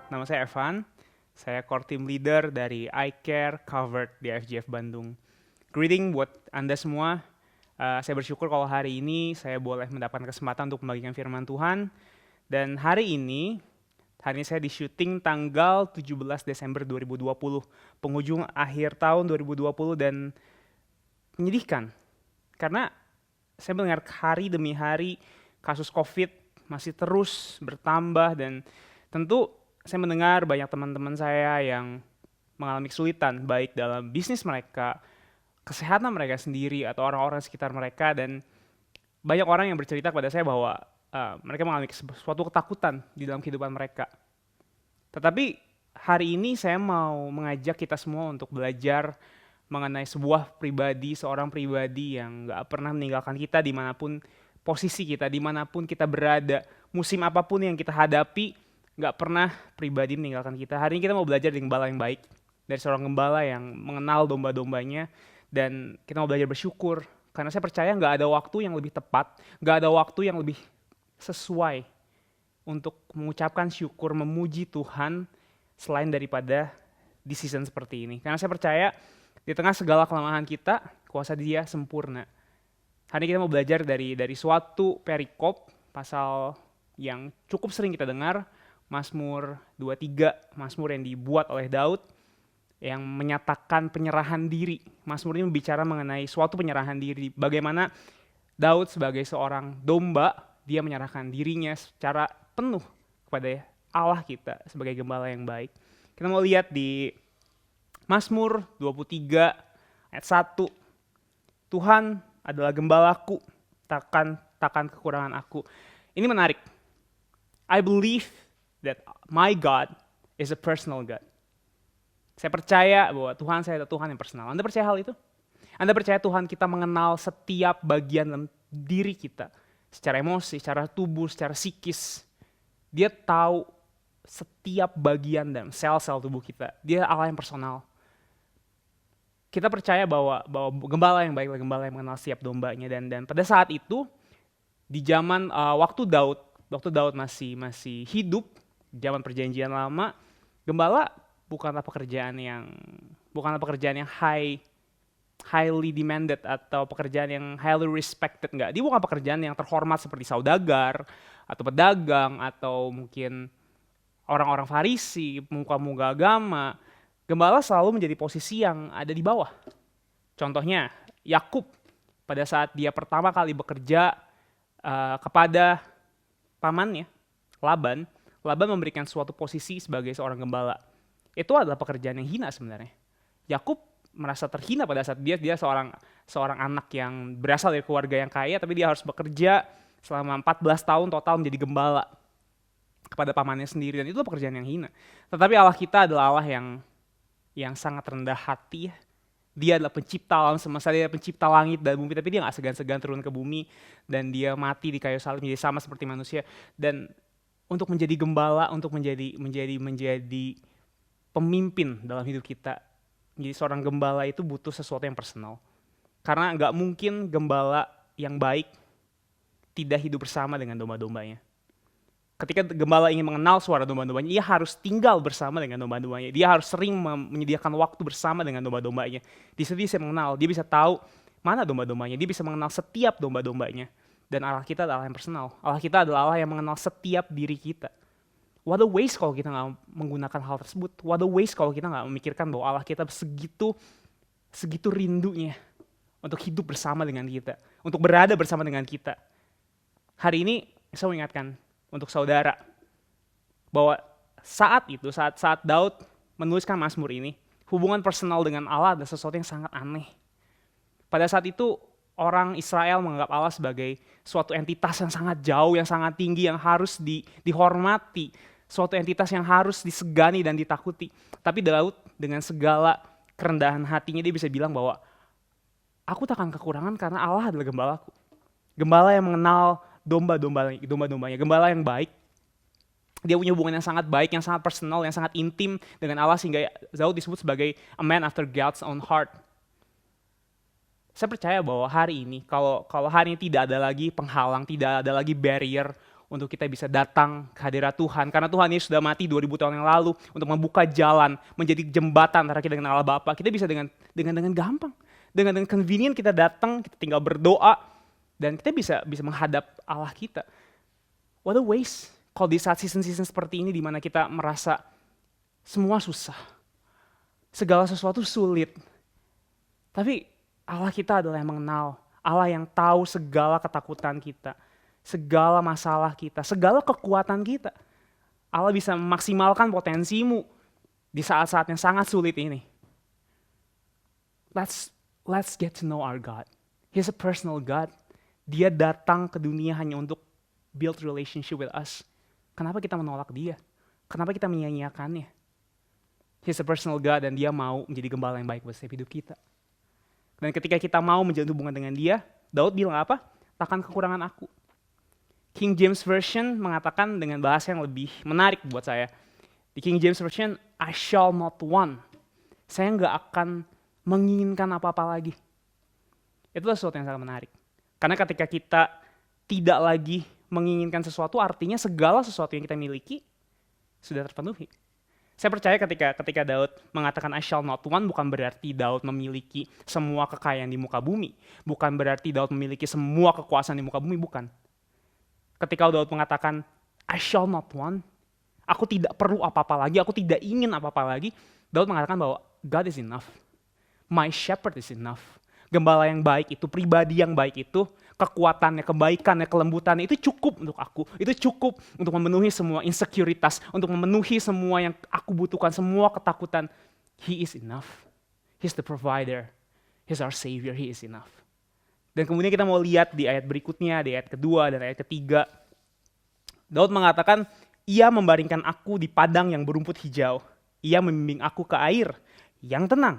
Nama saya Evan. Saya core team leader dari iCare Covered di FGF Bandung. Greeting buat Anda semua. Saya bersyukur kalau hari ini saya boleh mendapatkan kesempatan untuk membagikan firman Tuhan. Dan hari ini saya di syuting tanggal 17 Desember 2020. Penghujung akhir tahun 2020 dan menyedihkan. Karena saya mendengar hari demi hari kasus COVID masih terus bertambah dan tentu saya mendengar banyak teman-teman saya yang mengalami kesulitan baik dalam bisnis mereka, kesehatan mereka sendiri atau orang-orang sekitar mereka, dan banyak orang yang bercerita kepada saya bahwa mereka mengalami suatu ketakutan di dalam kehidupan mereka. Tetapi hari ini saya mau mengajak kita semua untuk belajar mengenai seorang pribadi yang gak pernah meninggalkan kita dimanapun posisi kita, dimanapun kita berada, musim apapun yang kita hadapi, gak pernah pribadi meninggalkan kita. Hari ini kita mau belajar dari gembala yang baik, dari seorang gembala yang mengenal domba-dombanya, dan kita mau belajar bersyukur, karena saya percaya gak ada waktu yang lebih tepat, gak ada waktu yang lebih sesuai untuk mengucapkan syukur, memuji Tuhan, selain daripada di season seperti ini. Karena saya percaya di tengah segala kelemahan kita, kuasa Dia sempurna. Hari ini kita mau belajar dari suatu perikop, pasal yang cukup sering kita dengar, Mazmur 23, Mazmur yang dibuat oleh Daud, yang menyatakan penyerahan diri. Mazmur ini berbicara mengenai suatu penyerahan diri. Bagaimana Daud sebagai seorang domba, dia menyerahkan dirinya secara penuh kepada Allah kita sebagai gembala yang baik. Kita mau lihat di Mazmur 23 ayat 1. Tuhan adalah gembalaku, takkan kekurangan aku. Ini menarik. I believe that my God is a personal God. Saya percaya bahwa Tuhan saya adalah Tuhan yang personal. Anda percaya hal itu? Anda percaya Tuhan kita mengenal setiap bagian dalam diri kita, secara emosi, secara tubuh, secara psikis. Dia tahu setiap bagian dalam sel-sel tubuh kita. Dia Allah yang personal. Kita percaya bahwa gembala yang baik adalah gembala yang mengenal setiap dombanya, dan pada saat itu di zaman waktu Daud masih hidup, zaman perjanjian lama, gembala bukanlah pekerjaan yang highly demanded atau pekerjaan yang highly respected, enggak. Dia bukan pekerjaan yang terhormat seperti saudagar atau pedagang atau mungkin orang-orang Farisi, pemuka-pemuka agama. Gembala selalu menjadi posisi yang ada di bawah. Contohnya Yakub pada saat dia pertama kali bekerja kepada pamannya Laban memberikan suatu posisi sebagai seorang gembala. Itu adalah pekerjaan yang hina sebenarnya. Yakub merasa terhina pada saat dia seorang anak yang berasal dari keluarga yang kaya, tapi dia harus bekerja selama 14 tahun total menjadi gembala kepada pamannya sendiri, dan itu pekerjaan yang hina. Tetapi Allah kita adalah Allah yang sangat rendah hati. Dia adalah pencipta alam semesta, dia pencipta langit dan bumi, tapi dia gak segan-segan turun ke bumi, dan dia mati di kayu salib menjadi sama seperti manusia. Dan untuk menjadi gembala, untuk menjadi pemimpin dalam hidup kita, menjadi seorang gembala itu butuh sesuatu yang personal. Karena gak mungkin gembala yang baik tidak hidup bersama dengan domba-dombanya. Ketika gembala ingin mengenal suara domba-dombanya, ia harus tinggal bersama dengan domba-dombanya. Dia harus sering menyediakan waktu bersama dengan domba-dombanya. Di situ dia bisa mengenal, dia bisa tahu mana domba-dombanya, dia bisa mengenal setiap domba-dombanya. Dan Allah kita adalah Allah yang personal. Allah kita adalah Allah yang mengenal setiap diri kita. What a waste kalau kita gak menggunakan hal tersebut. What a waste kalau kita gak memikirkan bahwa Allah kita segitu rindunya untuk hidup bersama dengan kita, untuk berada bersama dengan kita. Hari ini saya mau ingatkan untuk saudara bahwa saat Daud menuliskan Mazmur ini, hubungan personal dengan Allah adalah sesuatu yang sangat aneh. Pada saat itu orang Israel menganggap Allah sebagai suatu entitas yang sangat jauh, yang sangat tinggi, yang harus dihormati, suatu entitas yang harus disegani dan ditakuti. Tapi Daud dengan segala kerendahan hatinya dia bisa bilang bahwa aku takkan kekurangan karena Allah adalah gembalaku. Gembala yang mengenal domba-dombanya, gembala yang baik. Dia punya hubungan yang sangat baik, yang sangat personal, yang sangat intim dengan Allah, sehingga Daud disebut sebagai a man after God's own heart. Saya percaya bahwa hari ini, kalau hari ini tidak ada lagi penghalang, tidak ada lagi barrier untuk kita bisa datang ke hadirat Tuhan. Karena Tuhan Yesus sudah mati 2000 tahun yang lalu untuk membuka jalan, menjadi jembatan antara kita dengan Allah Bapa. Kita bisa dengan gampang, dengan convenient kita datang, kita tinggal berdoa, dan kita bisa menghadap Allah kita. What a waste kalau di saat season-season seperti ini di mana kita merasa semua susah, segala sesuatu sulit. Tapi Allah kita adalah yang mengenal, Allah yang tahu segala ketakutan kita, segala masalah kita, segala kekuatan kita. Allah bisa memaksimalkan potensimu di saat-saat yang sangat sulit ini. Let's get to know our God. He's a personal God. Dia datang ke dunia hanya untuk build relationship with us. Kenapa kita menolak dia? Kenapa kita menyia-nyiakannya? He's a personal God dan dia mau menjadi gembala yang baik buat setiap hidup kita. Dan ketika kita mau menjalin hubungan dengan dia, Daud bilang apa? Takkan kekurangan aku. King James Version mengatakan dengan bahasa yang lebih menarik buat saya. Di King James Version, I shall not want. Saya nggak akan menginginkan apa-apa lagi. Itulah sesuatu yang sangat menarik. Karena ketika kita tidak lagi menginginkan sesuatu, artinya segala sesuatu yang kita miliki sudah terpenuhi. Saya percaya ketika Daud mengatakan I shall not want, bukan berarti Daud memiliki semua kekayaan di muka bumi. Bukan berarti Daud memiliki semua kekuasaan di muka bumi, bukan. Ketika Daud mengatakan I shall not want, aku tidak perlu apa-apa lagi, aku tidak ingin apa-apa lagi, Daud mengatakan bahwa God is enough. My shepherd is enough. Gembala yang baik itu, pribadi yang baik itu, kekuatannya, kebaikannya, kelembutannya itu cukup untuk aku. Itu cukup untuk memenuhi semua insekuritas, untuk memenuhi semua yang aku butuhkan, semua ketakutan. He is enough. He's the provider. He's our savior. He is enough. Dan kemudian kita mau lihat di ayat berikutnya, di ayat kedua dan ayat ketiga. Daud mengatakan, ia membaringkan aku di padang yang berumput hijau. Ia membimbing aku ke air yang tenang.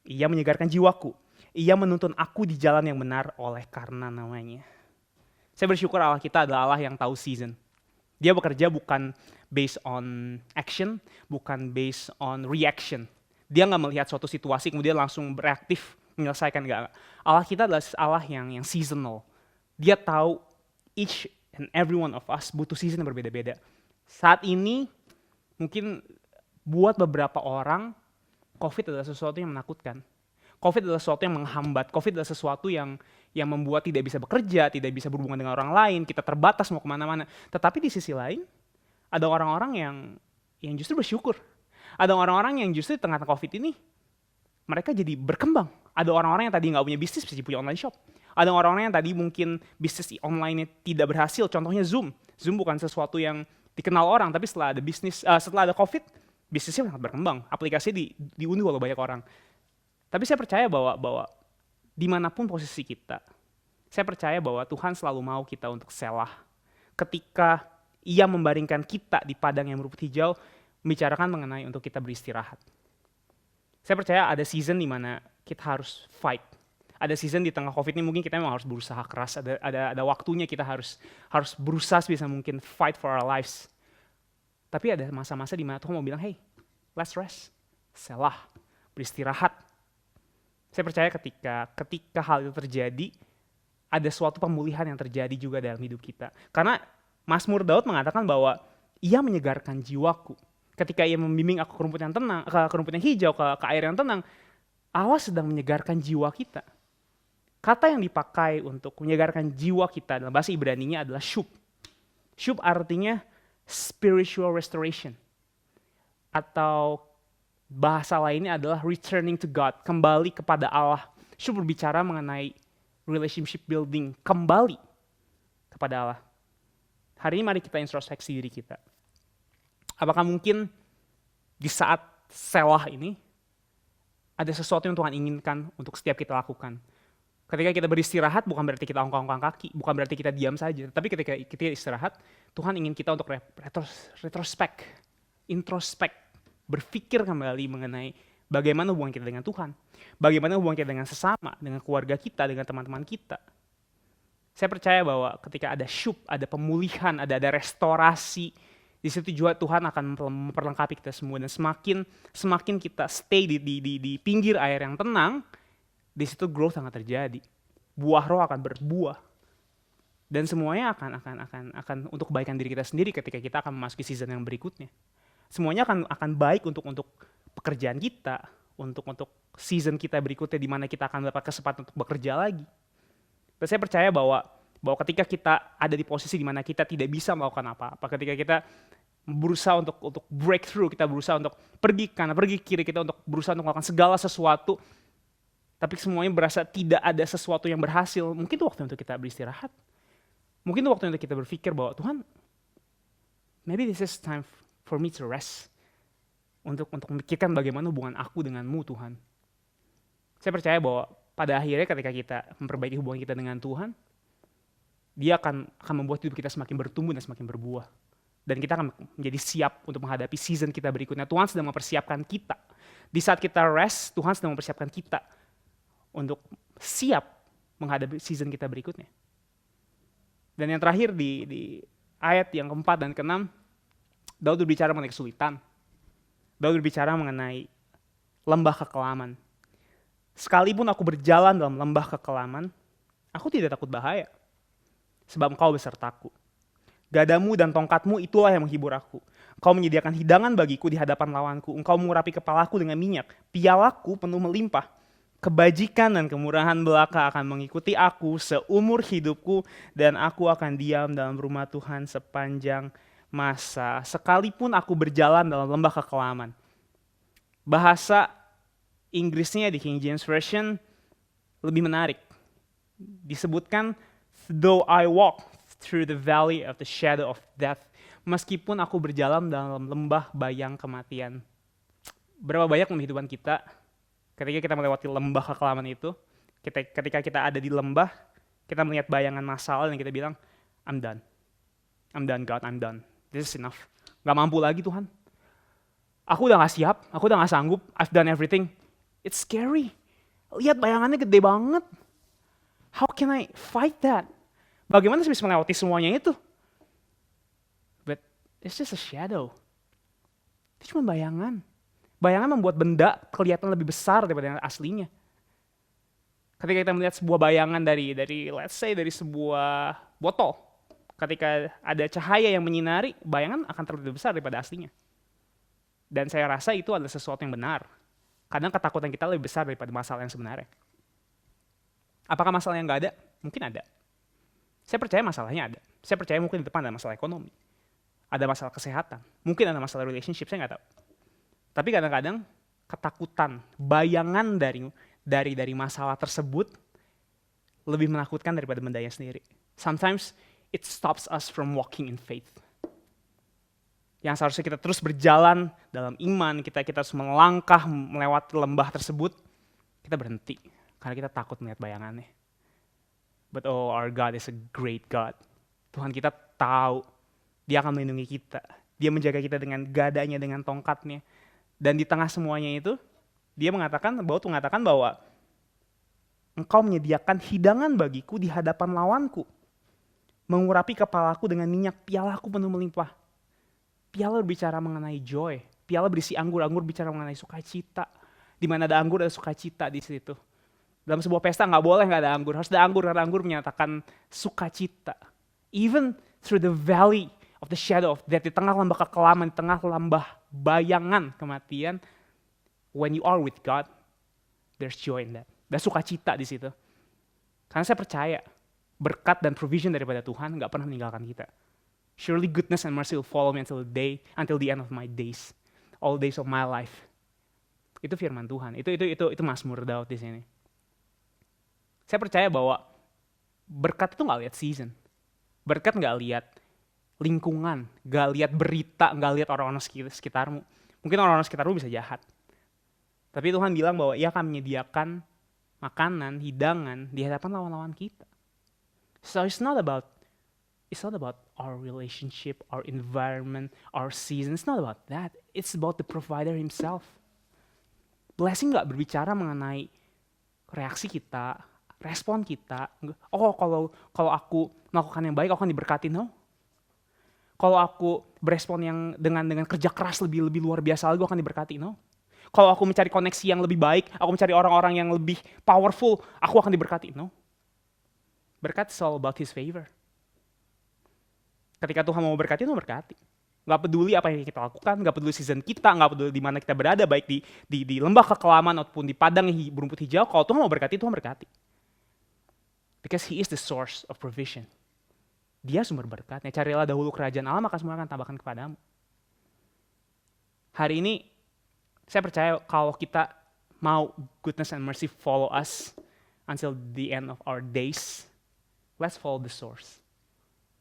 Ia menyegarkan jiwaku. Ia menuntun aku di jalan yang benar oleh karena namanya. Saya bersyukur Allah kita adalah Allah yang tahu season. Dia bekerja bukan based on action, bukan based on reaction. Dia nggak melihat suatu situasi kemudian langsung bereaktif menyelesaikan, nggak. Allah kita adalah Allah yang seasonal. Dia tahu each and every one of us butuh season yang berbeda-beda. Saat ini mungkin buat beberapa orang COVID adalah sesuatu yang menakutkan. COVID adalah sesuatu yang menghambat. COVID adalah sesuatu yang membuat tidak bisa bekerja, tidak bisa berhubungan dengan orang lain, kita terbatas mau kemana-mana. Tetapi di sisi lain, ada orang-orang yang justru bersyukur. Ada orang-orang yang justru di tengah COVID ini, mereka jadi berkembang. Ada orang-orang yang tadi nggak punya bisnis, bisa punya online shop. Ada orang-orang yang tadi mungkin bisnis online-nya tidak berhasil, contohnya Zoom. Zoom bukan sesuatu yang dikenal orang, tapi setelah ada COVID, bisnisnya sangat berkembang. Aplikasinya diunduh oleh banyak orang. Tapi saya percaya bahwa dimanapun posisi kita, saya percaya bahwa Tuhan selalu mau kita untuk selah. Ketika Ia membaringkan kita di padang yang berumput hijau, membicarakan mengenai untuk kita beristirahat. Saya percaya ada season di mana kita harus fight. Ada season di tengah COVID ini mungkin kita memang harus berusaha keras. Ada waktunya kita harus berusaha sebisa mungkin fight for our lives. Tapi ada masa-masa di mana Tuhan mau bilang, hey, let's rest, selah, beristirahat. Saya percaya ketika hal itu terjadi, ada suatu pemulihan yang terjadi juga dalam hidup kita. Karena Mazmur Daud mengatakan bahwa Ia menyegarkan jiwaku. Ketika Ia membimbing aku ke rumput yang tenang, ke rumput yang hijau, ke air yang tenang, Allah sedang menyegarkan jiwa kita. Kata yang dipakai untuk menyegarkan jiwa kita dalam bahasa Ibrani-nya adalah shub. Shub artinya spiritual restoration. Atau bahasa lainnya adalah returning to God, kembali kepada Allah. Shub berbicara mengenai relationship building, kembali kepada Allah. Hari ini mari kita introspeksi diri kita. Apakah mungkin di saat selah ini, ada sesuatu yang Tuhan inginkan untuk setiap kita lakukan? Ketika kita beristirahat, bukan berarti kita ongkang-ongkang kaki, bukan berarti kita diam saja. Tapi ketika kita istirahat, Tuhan ingin kita untuk introspek, berpikir kembali mengenai bagaimana hubungan kita dengan Tuhan, bagaimana hubungan kita dengan sesama, dengan keluarga kita, dengan teman-teman kita. Saya percaya bahwa ketika ada syub, ada pemulihan, ada restorasi, di situ juga Tuhan akan memperlengkapi kita semua. Dan semakin kita stay di pinggir air yang tenang, di situ growth akan terjadi. Buah roh akan berbuah. Dan semuanya akan untuk kebaikan diri kita sendiri ketika kita akan memasuki season yang berikutnya. Semuanya akan baik untuk pekerjaan kita, untuk season kita berikutnya di mana kita akan mendapat kesempatan untuk bekerja lagi. Dan saya percaya bahwa ketika kita ada di posisi di mana kita tidak bisa melakukan apa-apa, ketika kita berusaha untuk breakthrough, kita berusaha untuk pergi kanan, pergi kiri, kita untuk berusaha untuk melakukan segala sesuatu, tapi semuanya berasa tidak ada sesuatu yang berhasil, mungkin itu waktu untuk kita beristirahat. Mungkin itu waktu untuk kita berpikir bahwa Tuhan, maybe this is time for me to rest. Untuk memikirkan bagaimana hubungan aku denganmu, Tuhan. Saya percaya bahwa pada akhirnya ketika kita memperbaiki hubungan kita dengan Tuhan, Dia akan membuat hidup kita semakin bertumbuh dan semakin berbuah. Dan kita akan menjadi siap untuk menghadapi season kita berikutnya. Tuhan sedang mempersiapkan kita. Di saat kita rest, Tuhan sedang mempersiapkan kita untuk siap menghadapi season kita berikutnya. Dan yang terakhir di ayat yang keempat dan keenam, Daud berbicara mengenai kesulitan. Daud berbicara mengenai lembah kekelaman. Sekalipun aku berjalan dalam lembah kekelaman, aku tidak takut bahaya. Sebab Engkau besertaku. Gadamu dan tongkatmu itulah yang menghibur aku. Engkau menyediakan hidangan bagiku di hadapan lawanku. Engkau mengurapi kepalaku dengan minyak. Pialaku penuh melimpah. Kebajikan dan kemurahan belaka akan mengikuti aku seumur hidupku. Dan aku akan diam dalam rumah Tuhan sepanjang masa. Sekalipun aku berjalan dalam lembah kekelaman. Bahasa Inggrisnya di King James Version lebih menarik. Disebutkan, though I walk through the valley of the shadow of death. Meskipun aku berjalan dalam lembah bayang kematian. Berapa banyak dalam kehidupan kita, ketika kita melewati lembah kekelaman itu, ketika kita ada di lembah, kita melihat bayangan masalah dan kita bilang, I'm done. I'm done God, I'm done. This is enough. Gak mampu lagi Tuhan. Aku udah gak siap, aku udah gak sanggup, I've done everything. It's scary. Lihat bayangannya gede banget. How can I fight that? Bagaimana saya bisa melewati semuanya itu? But it's just a shadow. Itu cuma bayangan. Bayangan membuat benda kelihatan lebih besar daripada yang aslinya. Ketika kita melihat sebuah bayangan dari let's say dari sebuah botol, ketika ada cahaya yang menyinari, bayangan akan terlihat lebih besar daripada aslinya. Dan saya rasa itu adalah sesuatu yang benar. Kadang ketakutan kita lebih besar daripada masalah yang sebenarnya. Apakah masalah yang nggak ada? Mungkin ada. Saya percaya masalahnya ada. Saya percaya mungkin di depan ada masalah ekonomi. Ada masalah kesehatan. Mungkin ada masalah relationship, saya nggak tahu. Tapi kadang-kadang ketakutan, bayangan dari masalah tersebut lebih menakutkan daripada bendanya sendiri. Sometimes it stops us from walking in faith. Yang seharusnya kita terus berjalan dalam iman, kita terus melangkah melewati lembah tersebut, kita berhenti karena kita takut melihat bayangannya. But oh, our God is a great God. Tuhan kita tahu, Dia akan melindungi kita. Dia menjaga kita dengan gadanya, dengan tongkatnya. Dan di tengah semuanya itu, Dia mengatakan bahwa Engkau menyediakan hidangan bagiku di hadapan lawanku. Mengurapi kepalaku dengan minyak, pialaku penuh melimpah. Piala berbicara mengenai joy. Piala berisi anggur, anggur bicara mengenai sukacita. Di mana ada anggur, ada sukacita di situ. Dalam sebuah pesta nggak boleh nggak ada anggur, harus ada anggur karena anggur menyatakan sukacita. Even through the valley of the shadow of death, di tengah lembah kekelaman, di tengah lembah bayangan kematian, when you are with God, there's joy in that. Ada sukacita di situ. Karena saya percaya berkat dan provision daripada Tuhan nggak pernah meninggalkan kita. Surely goodness and mercy will follow me until the end of my days, all days of my life. Itu firman Tuhan. Itu Mazmur Daud di sini. Saya percaya bahwa berkat itu nggak lihat season. Berkat nggak lihat lingkungan, nggak lihat berita, nggak lihat orang-orang sekitarmu. Mungkin orang-orang sekitarmu bisa jahat. Tapi Tuhan bilang bahwa Ia akan menyediakan makanan, hidangan di hadapan lawan-lawan kita. So it's not about our relationship, our environment, our season. It's not about that. It's about the provider himself. Blessing nggak berbicara mengenai reaksi kita, respon kita. Oh, kalau aku melakukan yang baik, aku akan diberkati. No. Kalau aku berespon yang dengan kerja keras lebih luar biasa lagi, aku akan diberkati. No. Kalau aku mencari koneksi yang lebih baik, aku mencari orang-orang yang lebih powerful, aku akan diberkati. No. Berkat is all about His favor. Ketika Tuhan mau berkati, Tuhan berkati. Gak peduli apa yang kita lakukan, gak peduli season kita, gak peduli di mana kita berada, baik di lembah kekelaman ataupun di padang berumput hijau, kalau Tuhan mau berkati, Tuhan berkati. Because He is the source of provision. Dia sumber berkatnya. Carilah dahulu kerajaan Allah, maka semua akan tambahkan kepadamu. Hari ini, saya percaya kalau kita mau goodness and mercy follow us until the end of our days, let's follow the source.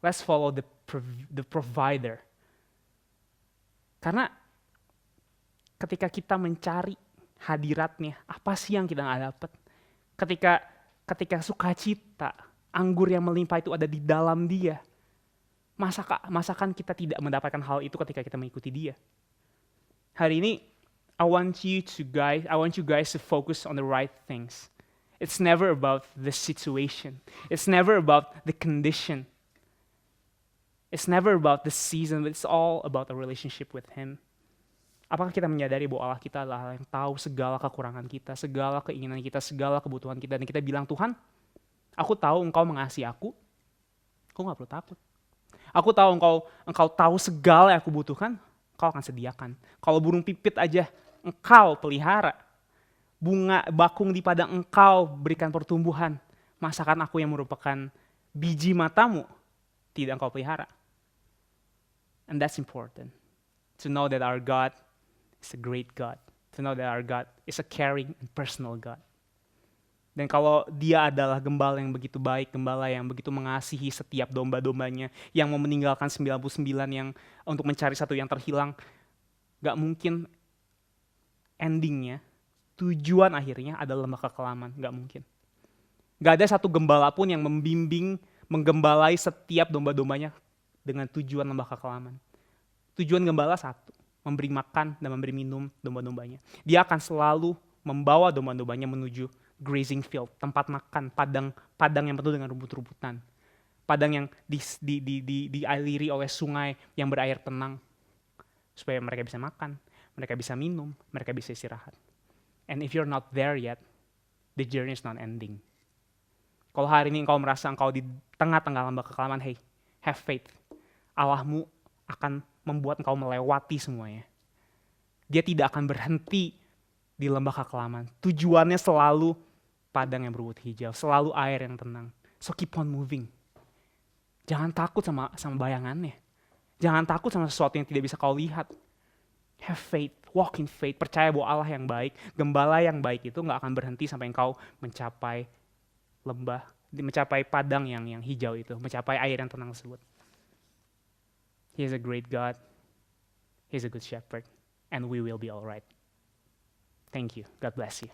Let's follow the provider. Karena ketika kita mencari hadiratnya, apa sih yang kita nggak dapat? Ketika sukacita, anggur yang melimpah itu ada di dalam Dia, masakan kita tidak mendapatkan hal itu ketika kita mengikuti Dia? Hari ini, I want you guys to focus on the right things. It's never about the situation. It's never about the condition. It's never about the season, but it's all about a relationship with Him. Apakah kita menyadari bahwa Allah kita adalah Allah yang tahu segala kekurangan kita, segala keinginan kita, segala kebutuhan kita, dan kita bilang, Tuhan, aku tahu Engkau mengasihi aku gak perlu takut. Aku tahu Engkau tahu segala yang aku butuhkan, Engkau akan sediakan. Kalau burung pipit aja Engkau pelihara, bunga bakung di padang Engkau berikan pertumbuhan, masakan aku yang merupakan biji matamu tidak Engkau pelihara. And that's important. To know that our God is a great God. To know that our God is a caring and personal God. Dan kalau Dia adalah gembala yang begitu baik, gembala yang begitu mengasihi setiap domba-dombanya, yang mau meninggalkan 99 yang untuk mencari satu yang terhilang, gak mungkin endingnya, tujuan akhirnya adalah lembah kekelaman. Gak mungkin. Gak ada satu gembala pun yang membimbing, menggembalai setiap domba-dombanya dengan tujuan lembah kekelaman. Tujuan gembala satu, memberi makan dan memberi minum domba-dombanya. Dia akan selalu membawa domba-dombanya menuju grazing field, tempat makan, padang yang penuh dengan rumput-rumputan. Padang yang dialiri oleh sungai yang berair tenang. Supaya mereka bisa makan, mereka bisa minum, mereka bisa istirahat. And if you're not there yet, the journey is not ending. Kalau hari ini engkau merasa engkau di tengah-tengah lembah kekelaman, hey, have faith. Allahmu akan membuat engkau melewati semuanya. Dia tidak akan berhenti di lembah kekelaman. Tujuannya selalu padang yang berumput hijau, selalu air yang tenang. So keep on moving. Jangan takut sama bayangannya. Jangan takut sama sesuatu yang tidak bisa kau lihat. Have faith, walk in faith. Percaya bahwa Allah yang baik, gembala yang baik itu gak akan berhenti sampai engkau mencapai lembah, mencapai padang yang hijau itu, mencapai air yang tenang tersebut. He is a great God. He is a good shepherd. And we will be all right. Thank you. God bless you.